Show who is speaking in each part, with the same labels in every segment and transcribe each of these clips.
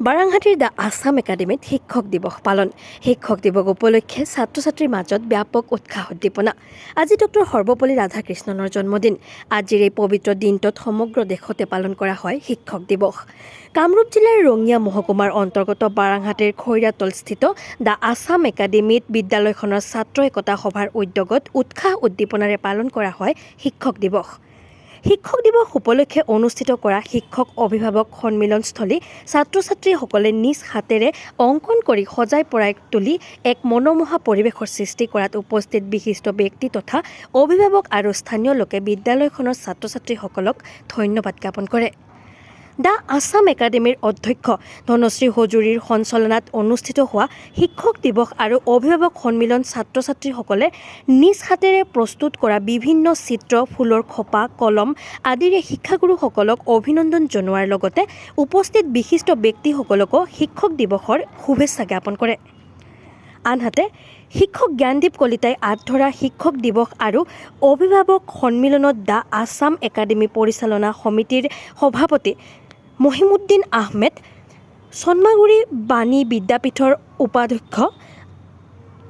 Speaker 1: বাৰাংহাটীৰ the Assam একাডেমীত শিক্ষক দিৱস পালন। শিক্ষক দিৱস উপলক্ষে ছাত্ৰ ছাত্ৰীৰ মাজত ব্যাপক উৎসাহ উদ্দীপনা। আজি ডক্টৰ সৰ্বপল্লী ৰাধাকৃষ্ণনৰ জন্মদিন। আজিৰ এই পবিত্ৰ দিনটোত সমগ্ৰ দেশতে পালন কৰা হয় শিক্ষক দিৱস। কামৰূপ জিলাৰ ৰঙিয়া মহকুমাৰ অন্তৰ্গত বাৰাংহাটীৰ খৈৰাতলস্থিত দ্য আছাম একাডেমীত বিদ্যালয়খনৰ ছাত্ৰ একতা সভাৰ উদ্যোগত উৎসাহ উদ্দীপনাৰে পালন কৰা হয় শিক্ষক দিৱস। শিক্ষক দিৱস উপলক্ষে অনুষ্ঠিত কৰা শিক্ষক অভিভাৱক সন্মিলনস্থলী ছাত্ৰ ছাত্ৰীসকলে নিজ হাতেৰে অংকন কৰি সজাই পৰাই তুলি এক মনোমোহা পৰিৱেশৰ সৃষ্টি কৰাত উপস্থিত বিশিষ্ট ব্যক্তি তথা অভিভাৱক আৰু স্থানীয় লোকে বিদ্যালয়খনৰ ছাত্ৰ ছাত্ৰীসকলক ধন্যবাদ জ্ঞাপন কৰে। দ্য আছাম একাডেমীৰ অধ্যক্ষ ধনশ্ৰী হজুৰীৰ সঞ্চালনাত অনুষ্ঠিত হোৱা শিক্ষক দিৱস আৰু অভিভাৱক সন্মিলন ছাত্ৰ ছাত্ৰীসকলে নিজ হাতেৰে প্ৰস্তুত কৰা বিভিন্ন চিত্ৰ, ফুলৰ খোপা, কলম আদিৰে শিক্ষাগুৰুসকলক অভিনন্দন জনোৱাৰ লগতে উপস্থিত বিশিষ্ট ব্যক্তিসকলকো শিক্ষক দিৱসৰ শুভেচ্ছা জ্ঞাপন কৰে। আনহাতে শিক্ষক জ্ঞানদীপ কলিতাই আঁত ধৰা শিক্ষক দিৱস আৰু অভিভাৱক সন্মিলনত দ্য আছাম একাডেমী পৰিচালনা সমিতিৰ সভাপতি মহিমুদ্দিন আহমেদ, চন্মাগুৰি বাণী বিদ্যাপীঠৰ উপাধ্যক্ষ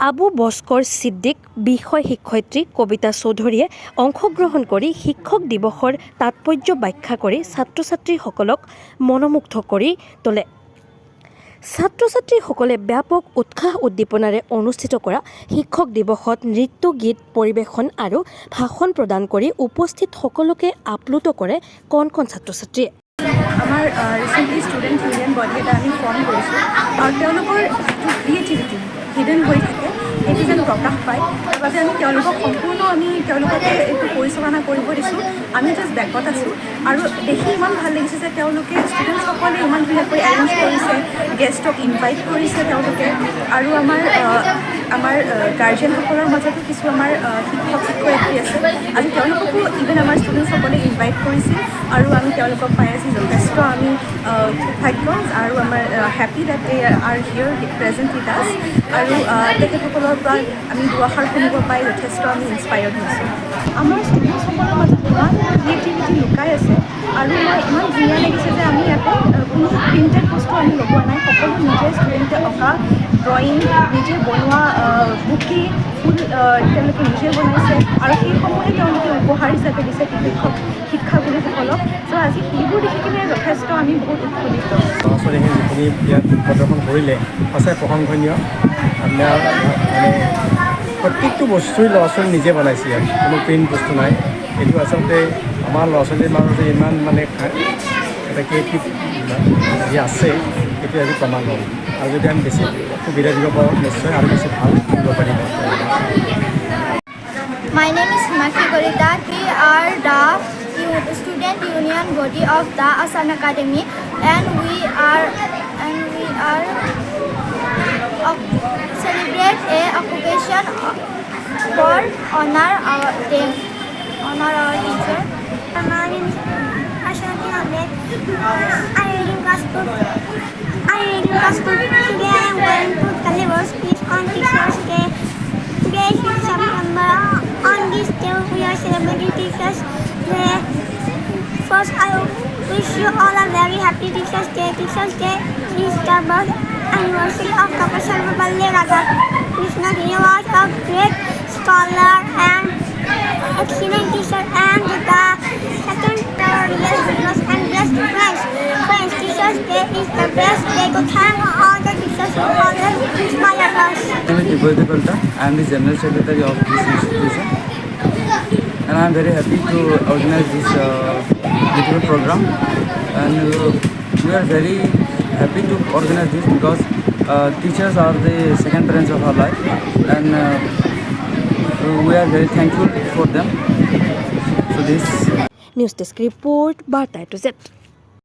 Speaker 1: আবু বস্কৰ ছিদ্দিক, বিষয় শিক্ষয়িত্ৰী কবিতা চৌধুৰীয়ে অংশগ্ৰহণ কৰি শিক্ষক দিৱসৰ তাৎপৰ্য ব্যাখ্যা কৰি ছাত্ৰ ছাত্ৰীসকলক মনোমুগ্ধ কৰি তোলে। ছাত্ৰ ছাত্ৰীসকলে ব্যাপক উৎসাহ উদ্দীপনাৰে অনুষ্ঠিত কৰা শিক্ষক দিৱসত নৃত্য, গীত পৰিৱেশন আৰু ভাষণ প্ৰদান কৰি উপস্থিত সকলোকে আপ্লুত কৰে কণ কণ ছাত্ৰ ছাত্ৰীয়ে।
Speaker 2: আমাৰ ৰিচেণ্টলি ষ্টুডেণ্ট ইউনিয়ন বডি এটা আমি ফৰ্ম কৰিছোঁ আৰু তেওঁলোকৰ যিটো ক্ৰিয়েটিভিটি হিডেন হৈ থাকে সেইটো যেন প্ৰকাশ পায়, তাৰ বাবে আমি তেওঁলোকক সম্পূৰ্ণ তেওঁলোককে এইটো পৰিচালনা কৰিব দিছোঁ। আমি জাষ্ট বেকত আছোঁ আৰু দেখি ইমান ভাল লাগিছে যে তেওঁলোকে ষ্টুডেণ্টসকলে ইমান ধুনীয়াকৈ এৰেঞ্জ কৰিছে, গেষ্টক ইনভাইট কৰিছে তেওঁলোকে আৰু আমাৰ গাৰ্জেনসকলৰ মাজতো কিছু আমাৰ শিক্ষক শিক্ষয়িত্ৰী আছে। আজি তেওঁলোককো ইভেন আমাৰ ষ্টুডেণ্টসকলে ইনভাইট কৰিছিল আৰু আমি তেওঁলোকক পাই আছোঁ যথেষ্ট আমি ভাগ্য আৰু আমাৰ happy that they are here present with us আৰু তেখেতসকলৰ পৰা আমি দুআষাৰ শুনিব পাই যথেষ্ট আমি ইনস্পায়াৰ্ড হৈছোঁ। আমাৰ ষ্টুডেণ্টসকলৰ মাজত ইমান ক্ৰিয়েটিভিটি লুকাই আছে আৰু মই ইমান ধুনীয়া লাগিছে যে আমি ইয়াতে কোনো প্ৰিণ্টেড বস্তু আমি লগোৱা নাই, সকলো নিজে ষ্টুডেণ্টে অঁকা ড্ৰয়িং, নিজে বনোৱা বুকি, ফুল তেওঁলোকে নিজে বনাইছে আৰু সেইসমূহে তেওঁলোকে উপহাৰ হিচাপে দিছে শিক্ষাগুৰুসকলক। চ' আজি সেইবোৰ দেখি কিনে যথেষ্ট আমি বহুত উৎফুল্লিত।
Speaker 3: ল'ৰা ছোৱালীখিনি যিখিনি ইয়াত প্ৰদৰ্শন কৰিলে সঁচাই প্ৰশংসনীয়। আপোনাৰ মানে প্ৰত্যেকটো বস্তুৱেই ল'ৰা ছোৱালী নিজে বনাইছে, ইয়াত কোনো প্ৰিণ্ট বস্তু নাই। এইটো আচলতে আমাৰ ল'ৰা ছোৱালীৰ মাজতে ইমান মানে এটা ক্ৰিয়েটিভ যি আছে সেইটো আজি প্ৰমাণ হ'ল আৰু যদি আমি বেছি সুবিধা দিব পাৰোঁ নিশ্চয় আৰু বেছি ভাল কৰিব পাৰিম।
Speaker 4: My name is Himakshi Kolita. We are the student union body of the Assam Academy, and we are celebrate a occasion for honor our teacher.
Speaker 5: My name is Ashanti Ahmed. I read in class 2. Today I am going to deliver speech on Teachers Day. Today is September. On this day we are celebrating Teachers Day. First I wish you all a very happy Teachers Day. Teachers Day is the birth anniversary of Dr. Sarbapalli Radhakrishnan. He was a great scholar and excellent teacher and the second real goodness and best friends. Teachers Day is the best day to thank all the teachers who always inspire us.
Speaker 6: My name is Dibojit Kolta. I am the General Secretary of this institution and I am very happy to organize this beautiful program, and we are very happy to organize this because teachers are the second parents of our life, and we are very thankful for them. So this
Speaker 1: news desk report বাৰ্তা to Z.